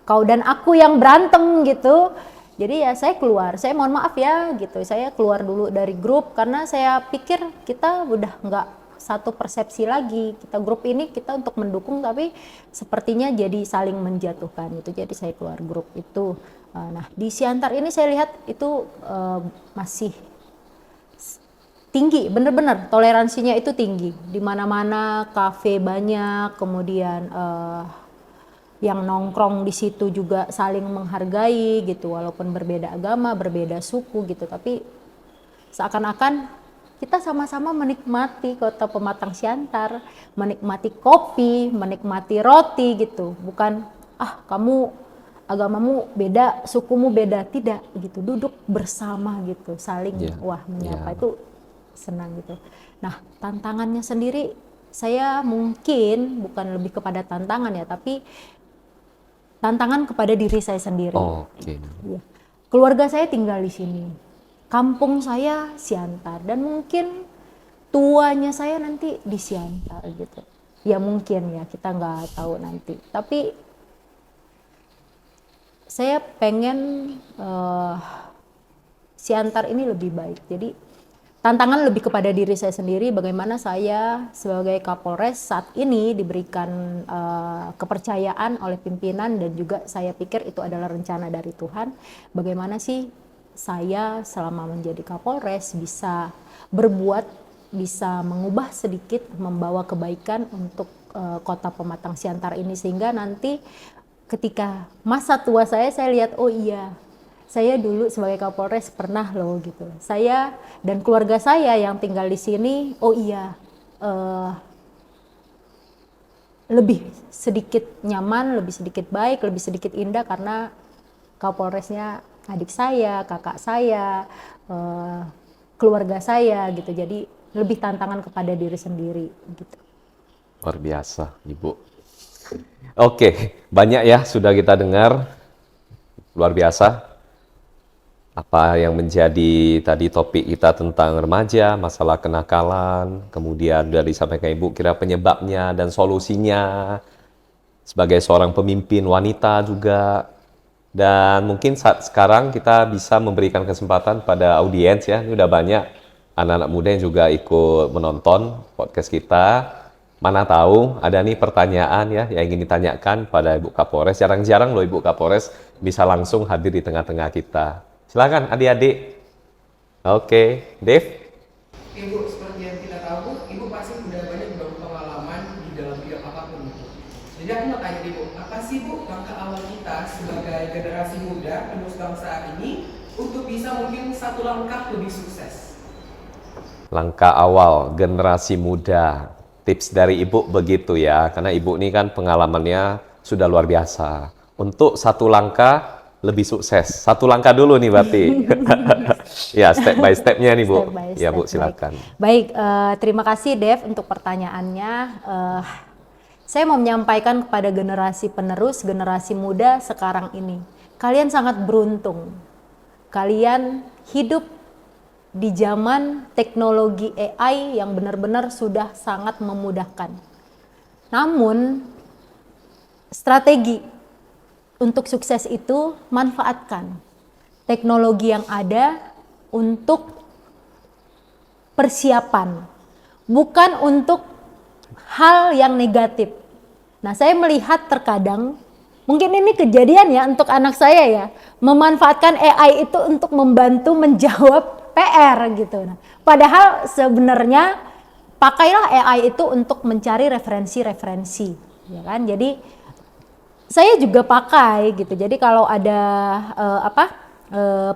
kau dan aku yang berantem gitu, jadi ya saya keluar, saya mohon maaf ya gitu, saya keluar dulu dari grup karena saya pikir kita udah nggak satu persepsi lagi, kita grup ini kita untuk mendukung tapi sepertinya jadi saling menjatuhkan gitu, jadi saya keluar grup itu. Nah di Siantar ini saya lihat itu masih tinggi, bener-bener toleransinya itu tinggi, di mana-mana kafe banyak, kemudian yang nongkrong di situ juga saling menghargai gitu, walaupun berbeda agama, berbeda suku gitu, tapi seakan-akan kita sama-sama menikmati Kota Pematang Siantar, menikmati kopi, menikmati roti gitu, bukan kamu agamamu beda, sukumu beda, tidak gitu, duduk bersama gitu, saling menyapa, itu senang gitu. Nah tantangannya sendiri, saya mungkin bukan lebih kepada tantangan ya, tapi tantangan kepada diri saya sendiri. Ya. Keluarga saya tinggal di sini, kampung saya Siantar, dan mungkin tuanya saya nanti di Siantar gitu. Ya mungkin ya, kita nggak tahu nanti. Tapi saya pengen Siantar ini lebih baik. Jadi tantangan lebih kepada diri saya sendiri, bagaimana saya sebagai Kapolres saat ini diberikan kepercayaan oleh pimpinan, dan juga saya pikir itu adalah rencana dari Tuhan. Bagaimana sih saya selama menjadi Kapolres bisa berbuat, bisa mengubah sedikit, membawa kebaikan untuk Kota Pematang Siantar ini, sehingga nanti ketika masa tua saya lihat, oh iya, saya dulu sebagai Kapolres pernah loh gitu. Saya dan keluarga saya yang tinggal di sini, oh iya, lebih sedikit nyaman, lebih sedikit baik, lebih sedikit indah karena Kapolresnya adik saya, kakak saya, keluarga saya gitu. Jadi lebih tantangan kepada diri sendiri gitu. Luar biasa, Ibu. Oke, banyak ya sudah kita dengar. Luar biasa. Apa yang menjadi tadi topik kita tentang remaja, masalah kenakalan, kemudian dari disampaikan Ibu kira penyebabnya dan solusinya sebagai seorang pemimpin wanita juga. Dan mungkin saat sekarang kita bisa memberikan kesempatan pada audiens ya, ini udah banyak anak-anak muda yang juga ikut menonton podcast kita. Mana tahu ada nih pertanyaan ya yang ingin ditanyakan pada Ibu Kapolres. Jarang-jarang loh Ibu Kapolres bisa langsung hadir di tengah-tengah kita. Silakan adik-adik. Oke, Dave. Ibu, seperti yang kita tahu, Ibu pasti sudah banyak berpengalaman di dalam bidang apapun. Jadi aku mau tanya Ibu, apa sih Bu langkah awal kita sebagai generasi muda penerus bangsa ini untuk bisa mungkin satu langkah lebih sukses? Langkah awal generasi muda, tips dari Ibu begitu ya, karena Ibu ini kan pengalamannya sudah luar biasa. Untuk satu langkah lebih sukses. Satu langkah dulu nih berarti. Ya, step by step-nya nih Bu. Ya Bu, silakan. Baik, terima kasih Dev untuk pertanyaannya. Saya mau menyampaikan kepada generasi penerus, generasi muda sekarang ini. Kalian sangat beruntung. Kalian hidup di zaman teknologi AI yang benar-benar sudah sangat memudahkan. Namun, strategi untuk sukses itu manfaatkan teknologi yang ada untuk persiapan, bukan untuk hal yang negatif. Nah, saya melihat terkadang, mungkin ini kejadian ya untuk anak saya ya, memanfaatkan AI itu untuk membantu menjawab PR gitu. Nah, padahal sebenarnya pakailah AI itu untuk mencari referensi-referensi, ya kan? Jadi saya juga pakai gitu. Jadi kalau ada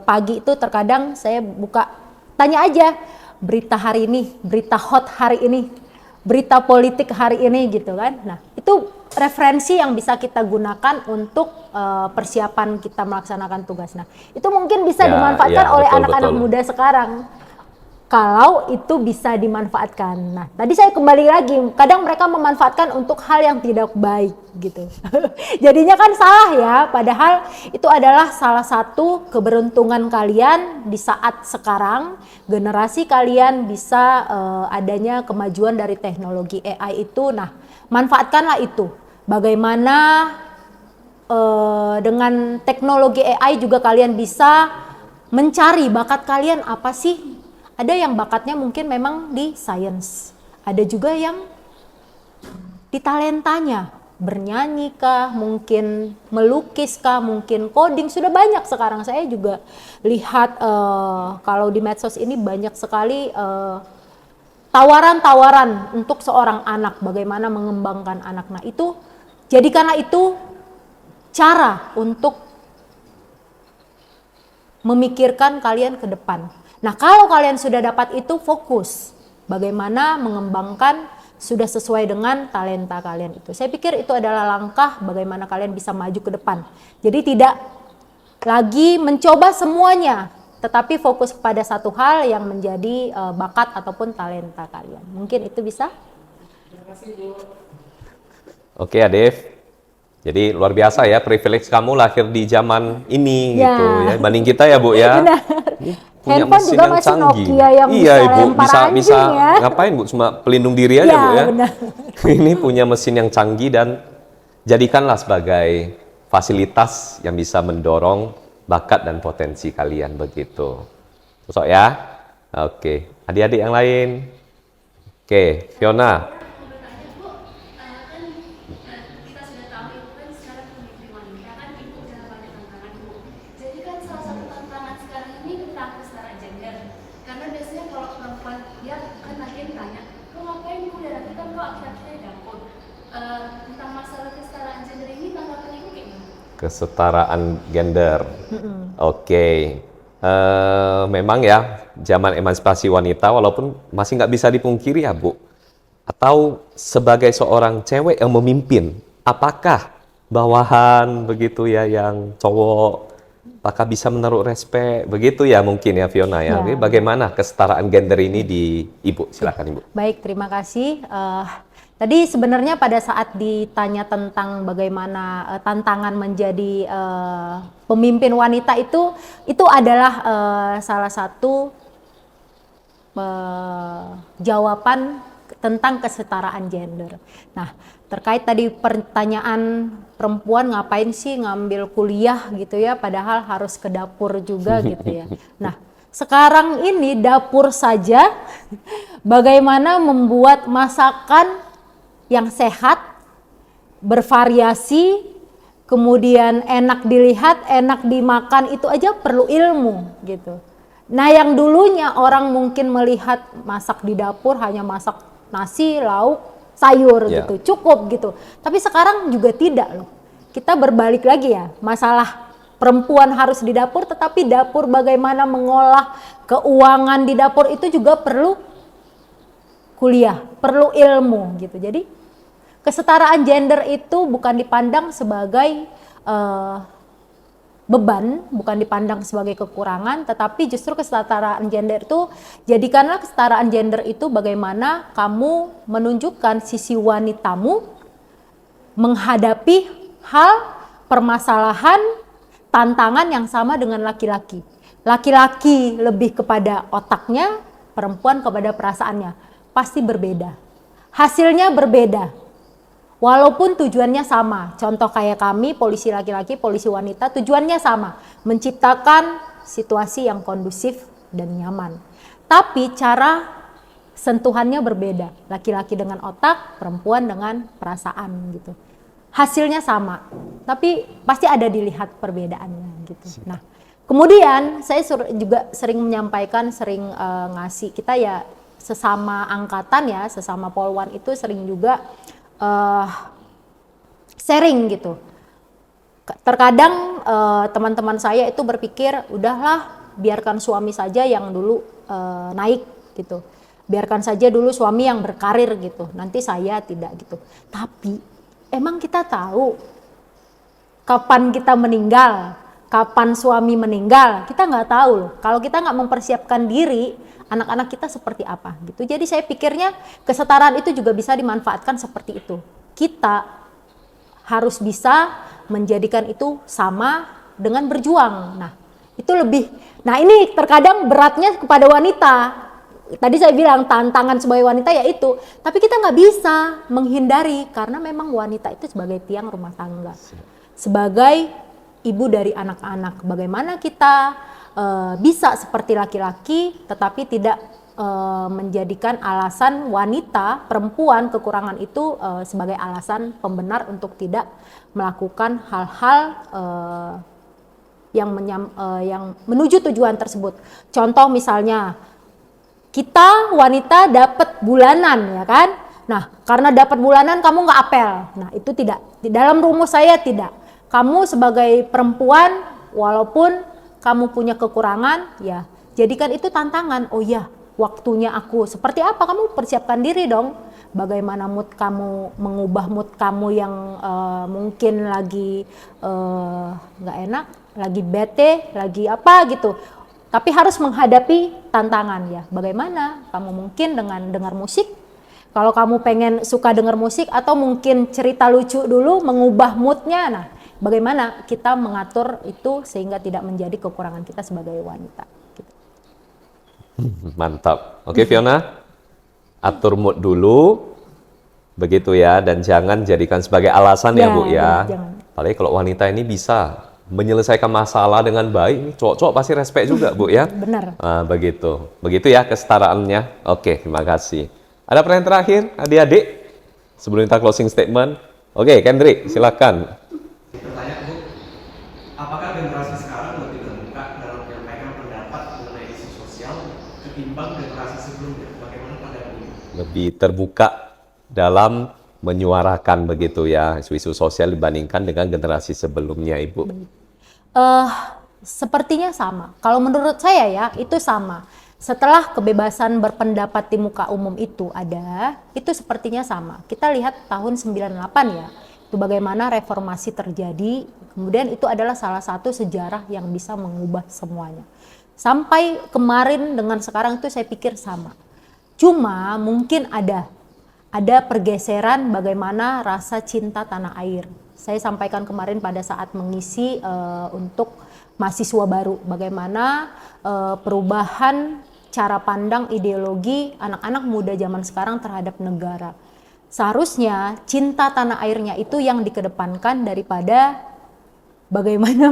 pagi itu terkadang saya buka, tanya aja berita hari ini, berita hot hari ini, berita politik hari ini gitu kan. Nah, itu referensi yang bisa kita gunakan untuk persiapan kita melaksanakan tugas. Nah, itu mungkin bisa dimanfaatkan oleh anak-anak muda sekarang. kalau itu bisa dimanfaatkan. Nah, tadi saya kembali lagi, kadang mereka memanfaatkan untuk hal yang tidak baik gitu. Jadinya kan salah ya, padahal itu adalah salah satu keberuntungan kalian di saat sekarang, generasi kalian bisa adanya kemajuan dari teknologi AI itu. Nah, manfaatkanlah itu. Bagaimana dengan teknologi AI juga kalian bisa mencari bakat kalian apa sih? Ada yang bakatnya mungkin memang di science, ada juga yang di talentanya, bernyanyi kah, mungkin melukis kah, mungkin coding, sudah banyak sekarang. Saya juga lihat kalau di medsos ini banyak sekali tawaran-tawaran untuk seorang anak, bagaimana mengembangkan anak. Nah itu, jadikanlah itu cara untuk memikirkan kalian ke depan. Nah, kalau kalian sudah dapat itu, fokus bagaimana mengembangkan sudah sesuai dengan talenta kalian itu. Saya pikir itu adalah langkah bagaimana kalian bisa maju ke depan. Jadi tidak lagi mencoba semuanya, tetapi fokus kepada satu hal yang menjadi bakat ataupun talenta kalian. Mungkin itu bisa? Terima kasih, Bu. Oke, Adif. Jadi luar biasa ya, privilege kamu lahir di zaman ini Ya. gitu ya. Banding kita ya, Bu ya. Benar. Punya Handphone mesin juga yang masih canggih. Nokia yang Iya, bisa Ibu, lempar bisa anjing ya. ngapain, Bu? Cuma pelindung diri aja, Ya, Bu ya. benar. Ini punya mesin yang canggih dan jadikanlah sebagai fasilitas yang bisa mendorong bakat dan potensi kalian begitu. Sosok ya. Oke, adik-adik yang lain. Oke, Fiona. Kita sudah tahu ibu kan sekarang pemimpin wanita kan ibu udah banyak tantangan bu. Jadi kan salah satu tantangan sekarang ini tentang kesetaraan gender. Karena biasanya kalau perempuan dia kan nanti ditanya, lo ngapain bu darah kita lo akhir-akhirnya di dapur. Tentang masalah kesetaraan gender ini tanggapan ibu kayak gimana? Kesetaraan gender. Oke. Memang ya zaman emansipasi wanita walaupun masih nggak bisa dipungkiri ya Bu. Atau sebagai seorang cewek yang memimpin, apakah bawahan begitu ya yang cowok, apakah bisa menaruh respek begitu ya mungkin ya Fiona ya. Ya. Bagaimana kesetaraan gender ini di Ibu? Silakan Ibu. Baik, terima kasih. Tadi sebenarnya pada saat ditanya tentang bagaimana tantangan menjadi pemimpin wanita itu adalah salah satu jawaban tentang kesetaraan gender. Nah, terkait tadi pertanyaan perempuan ngapain sih ngambil kuliah gitu ya, padahal harus ke dapur juga gitu ya. Nah, sekarang ini dapur saja bagaimana membuat masakan yang sehat, bervariasi, kemudian enak dilihat, enak dimakan, itu aja perlu ilmu gitu. Nah, yang dulunya orang mungkin melihat masak di dapur hanya masak nasi, lauk, sayur gitu, cukup gitu. Tapi sekarang juga tidak loh. Kita berbalik lagi ya, masalah perempuan harus di dapur, tetapi dapur bagaimana mengolah keuangan di dapur itu juga perlu kuliah, perlu ilmu gitu. Jadi kesetaraan gender itu bukan dipandang sebagai beban, bukan dipandang sebagai kekurangan, tetapi justru kesetaraan gender itu, jadikanlah kesetaraan gender itu bagaimana kamu menunjukkan sisi wanitamu menghadapi hal, permasalahan, tantangan yang sama dengan laki-laki. Laki-laki lebih kepada otaknya, perempuan kepada perasaannya. Pasti berbeda. Hasilnya berbeda. Walaupun tujuannya sama, contoh kayak kami, polisi laki-laki, polisi wanita, tujuannya sama, menciptakan situasi yang kondusif dan nyaman. Tapi cara sentuhannya berbeda, laki-laki dengan otak, perempuan dengan perasaan gitu. Hasilnya sama, tapi pasti ada dilihat perbedaannya gitu. Nah, kemudian saya juga sering menyampaikan, sering ngasih, kita ya sesama angkatan ya, sesama polwan itu sering juga sharing gitu. Terkadang teman-teman saya itu berpikir udahlah biarkan suami saja yang dulu naik gitu, biarkan saja dulu suami yang berkarir gitu, nanti saya tidak gitu. Tapi emang kita tahu kapan kita meninggal, kapan suami meninggal, kita nggak tahu loh. Kalau kita nggak mempersiapkan diri, anak-anak kita seperti apa gitu. Jadi saya pikirnya kesetaraan itu juga bisa dimanfaatkan seperti itu. Kita harus bisa menjadikan itu sama dengan berjuang. Nah, itu lebih. Nah, ini terkadang beratnya kepada wanita. Tadi saya bilang tantangan sebagai wanita ya itu. Tapi kita nggak bisa menghindari karena memang wanita itu sebagai tiang rumah tangga. Sebagai ibu dari anak-anak, bagaimana kita bisa seperti laki-laki tetapi tidak menjadikan alasan wanita, perempuan kekurangan itu sebagai alasan pembenar untuk tidak melakukan hal-hal yang menuju tujuan tersebut. Contoh misalnya kita wanita dapat bulanan ya kan, nah karena dapat bulanan kamu nggak apel, nah itu tidak, di dalam rumus saya tidak. Kamu sebagai perempuan, walaupun kamu punya kekurangan, ya jadikan itu tantangan. Oh ya, waktunya aku seperti apa? Kamu persiapkan diri dong. Bagaimana mood kamu, mengubah mood kamu yang mungkin lagi nggak enak, lagi bete, lagi apa gitu. Tapi harus menghadapi tantangan ya. Bagaimana? Kamu mungkin dengan dengar musik. Kalau kamu pengen suka dengar musik atau mungkin cerita lucu dulu, mengubah moodnya. Nah, bagaimana kita mengatur itu sehingga tidak menjadi kekurangan kita sebagai wanita. Gitu. Mantap. Oke Fiona, atur mood dulu, begitu ya, dan jangan jadikan sebagai alasan ya Bu ya. Jangan. Apalagi kalau wanita ini bisa menyelesaikan masalah dengan baik, cowok-cowok pasti respect juga Bu ya. Benar. Nah, begitu ya kesetaraannya. Oke, terima kasih. Ada pertanyaan terakhir, adik-adik, sebelum kita closing statement. Oke, Kendrick, silakan. Pertanyaan Bu, apakah generasi sekarang lebih terbuka dalam menyampaikan pendapat mengenai isu sosial ketimbang generasi sebelumnya? Bagaimana pandangan Ibu? Lebih terbuka dalam menyuarakan begitu ya isu-isu sosial dibandingkan dengan generasi sebelumnya, Ibu. Sepertinya sama. Kalau menurut saya ya itu sama. Setelah kebebasan berpendapat di muka umum itu ada, itu sepertinya sama. Kita lihat tahun 98 ya. Itu bagaimana reformasi terjadi, kemudian itu adalah salah satu sejarah yang bisa mengubah semuanya. Sampai kemarin dengan sekarang itu saya pikir sama. Cuma mungkin ada pergeseran bagaimana rasa cinta tanah air. Saya sampaikan kemarin pada saat mengisi untuk mahasiswa baru, bagaimana perubahan cara pandang ideologi anak-anak muda zaman sekarang terhadap negara. Seharusnya cinta tanah airnya itu yang dikedepankan daripada bagaimana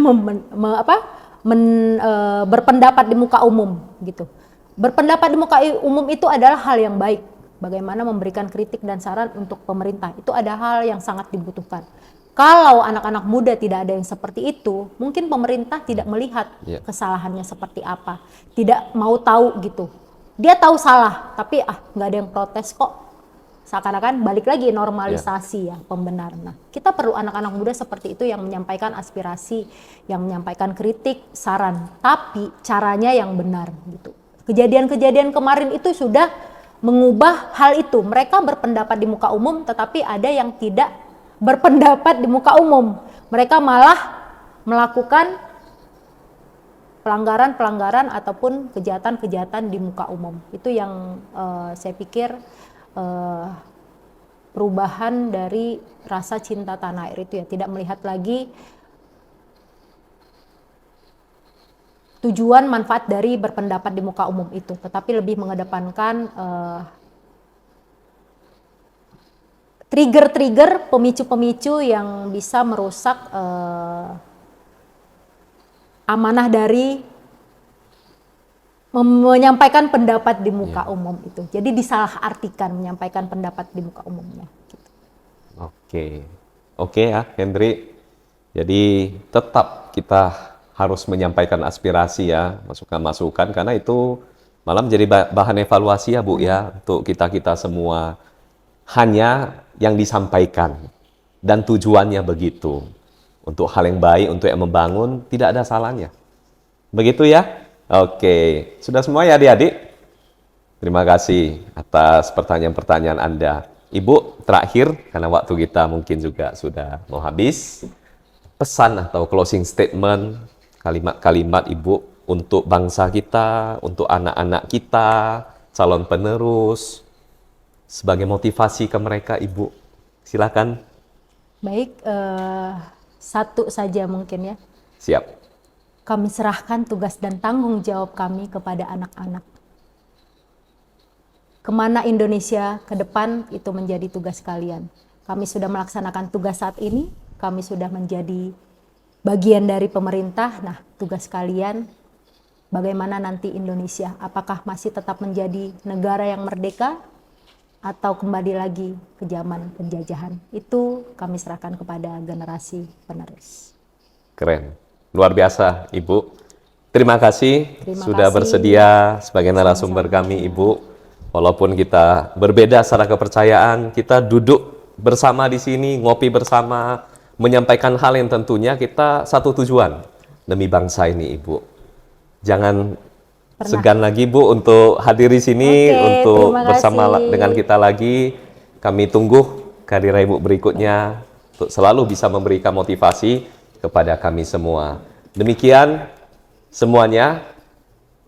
berpendapat di muka umum gitu. Berpendapat di muka umum itu adalah hal yang baik. Bagaimana memberikan kritik dan saran untuk pemerintah itu ada hal yang sangat dibutuhkan. Kalau anak-anak muda tidak ada yang seperti itu, mungkin pemerintah tidak melihat kesalahannya seperti apa, tidak mau tahu gitu. Dia tahu salah, tapi nggak ada yang protes kok. Seakan-akan balik lagi normalisasi ya pembenar. Nah, kita perlu anak-anak muda seperti itu yang menyampaikan aspirasi, yang menyampaikan kritik, saran, tapi caranya yang benar gitu. Kejadian-kejadian kemarin itu sudah mengubah hal itu. Mereka berpendapat di muka umum, tetapi ada yang tidak berpendapat di muka umum. Mereka malah melakukan pelanggaran-pelanggaran ataupun kejahatan-kejahatan di muka umum. Itu yang saya pikir perubahan dari rasa cinta tanah air itu ya, tidak melihat lagi tujuan manfaat dari berpendapat di muka umum itu, tetapi lebih mengedepankan trigger-trigger, pemicu-pemicu yang bisa merusak amanah dari menyampaikan pendapat di muka umum itu. Jadi disalahartikan menyampaikan pendapat di muka umumnya. Gitu. Oke ya, Hendri. Jadi tetap kita harus menyampaikan aspirasi ya, masukan-masukan, karena itu malah menjadi bahan evaluasi ya Bu ya untuk kita semua. Hanya yang disampaikan dan tujuannya begitu untuk hal yang baik, untuk yang membangun, tidak ada salahnya. Begitu ya? Oke, sudah semua ya adik-adik? Terima kasih atas pertanyaan-pertanyaan Anda. Ibu, terakhir, karena waktu kita mungkin juga sudah mau habis, pesan atau closing statement kalimat-kalimat Ibu untuk bangsa kita, untuk anak-anak kita, calon penerus, sebagai motivasi ke mereka, Ibu. Silakan. Baik, satu saja mungkin ya. Siap. Kami serahkan tugas dan tanggung jawab kami kepada anak-anak. Kemana Indonesia ke depan itu menjadi tugas kalian. Kami sudah melaksanakan tugas saat ini, kami sudah menjadi bagian dari pemerintah. Nah, tugas kalian bagaimana nanti Indonesia, apakah masih tetap menjadi negara yang merdeka atau kembali lagi ke zaman penjajahan. Itu kami serahkan kepada generasi penerus. Keren. Luar biasa, Ibu. Terima kasih sudah bersedia sebagai narasumber kami, Ibu. Walaupun kita berbeda secara kepercayaan, kita duduk bersama di sini, ngopi bersama, menyampaikan hal yang tentunya kita satu tujuan demi bangsa ini, Ibu. Jangan segan lagi, Bu, untuk hadir di sini, untuk bersama dengan kita lagi. Kami tunggu kehadiran Ibu berikutnya untuk selalu bisa memberikan motivasi kepada kami semua. Demikian semuanya.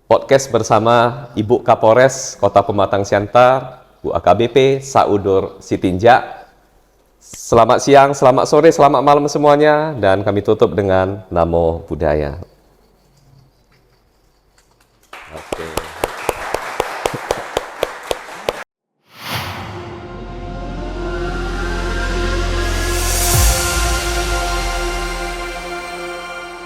Podcast bersama Ibu Kapolres Kota Pematang Siantar, Bu AKBP Saudur Sitinjak. Selamat siang, selamat sore, selamat malam semuanya, dan kami tutup dengan Namo Buddhaya.